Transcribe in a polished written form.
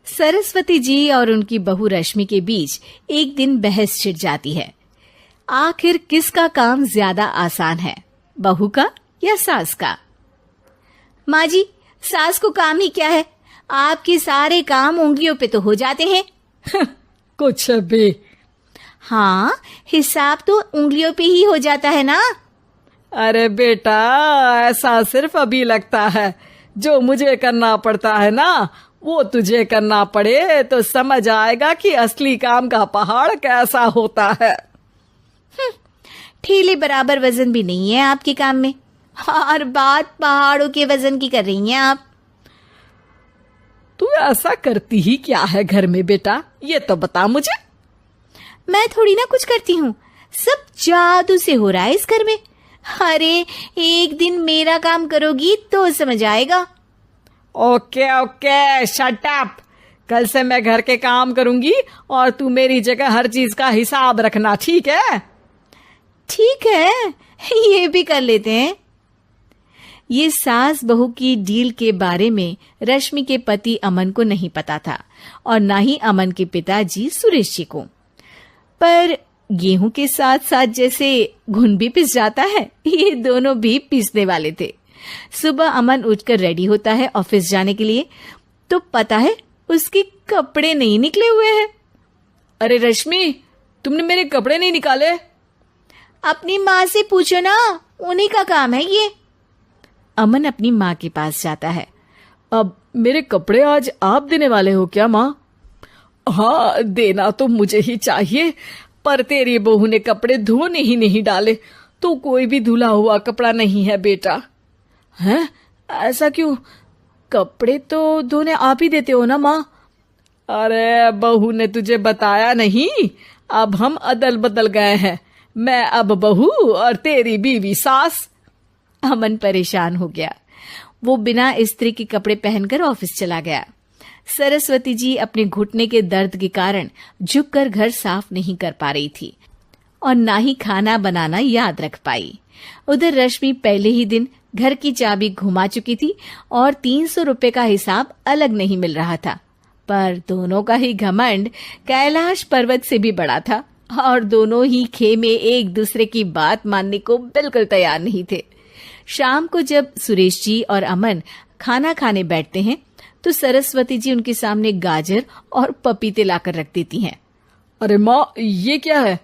सरस्वती जी और उनकी बहू रश्मि के बीच एक दिन बहस छिड़ जाती है। आखिर किसका काम ज्यादा आसान है, बहू का या सास का? माँ जी, सास को काम ही क्या है, आपके सारे काम उंगलियों पे तो हो जाते हैं। कुछ भी। हाँ, हिसाब तो उंगलियों पे ही हो जाता है ना। अरे बेटा, ऐसा सिर्फ अभी लगता है। जो मुझे करना पड़ता है ना, वो तुझे करना पड़े तो समझ आएगा कि असली काम का पहाड़ कैसा होता है। ठेले बराबर वजन भी नहीं है आपके काम में, और बात पहाड़ों के वजन की कर रही हैं आप। तू ऐसा करती ही क्या है घर में बेटा, ये तो बता मुझे। मैं थोड़ी ना कुछ करती हूँ, सब जादू से हो रहा है इस घर में। अरे एक दिन मेरा काम करोगी तो समझ आएगा। Okay okay, shut up. कल से मैं घर के काम करूंगी और तू मेरी जगह हर चीज का हिसाब रखना, ठीक है? ठीक है, ये भी कर लेते हैं। ये सास बहू की डील के बारे में रश्मि के पति अमन को नहीं पता था और ना ही अमन के पिताजी सुरेश जी को। पर गेहूं के साथ साथ जैसे घुन भी पिस जाता है, ये दोनों भी पीसने वाले थे। सुबह अमन उठकर रेडी होता है ऑफिस जाने के लिए, तो पता है उसके कपड़े नहीं निकले हुए हैं। अरे रश्मि, तुमने मेरे कपड़े नहीं निकाले? अपनी माँ से पूछो ना, उन्हीं का काम है ये। अमन अपनी माँ के पास जाता है। अब मेरे कपड़े आज आप देने वाले हो क्या माँ? हाँ, देना तो मुझे ही चाहिए, पर तेरी बहू ने कपड़े धोने ही नहीं डाले, तो कोई भी धुला हुआ कपड़ा नहीं है बेटा। हैं? ऐसा क्यों? कपड़े तो धोने आप ही देते हो ना माँ? अरे बहू ने तुझे बताया नहीं, अब हम अदल बदल गए हैं। मैं अब बहू और तेरी बीवी सास। अमन परेशान हो गया। वो बिना इस्त्री के कपड़े पहनकर ऑफिस चला गया। सरस्वती जी अपने घुटने के दर्द के कारण झुककर घर साफ नहीं कर पा रही थी और ना ही खाना बनाना याद रख पाई। उधर रश्मि पहले ही दिन घर की चाबी घुमा चुकी थी और 300 रुपए का हिसाब अलग नहीं मिल रहा था। पर दोनों का ही घमंड कैलाश पर्वत से भी बड़ा था और दोनों ही खेमे एक दूसरे की बात मानने को बिल्कुल तैयार नहीं थे। शाम को जब सुरेश जी और अमन खाना खाने बैठते हैं तो सरस्वती जी उनके सामने गाजर और पपीते लाकर रख देती हैं। अरे माँ, ये क्या है?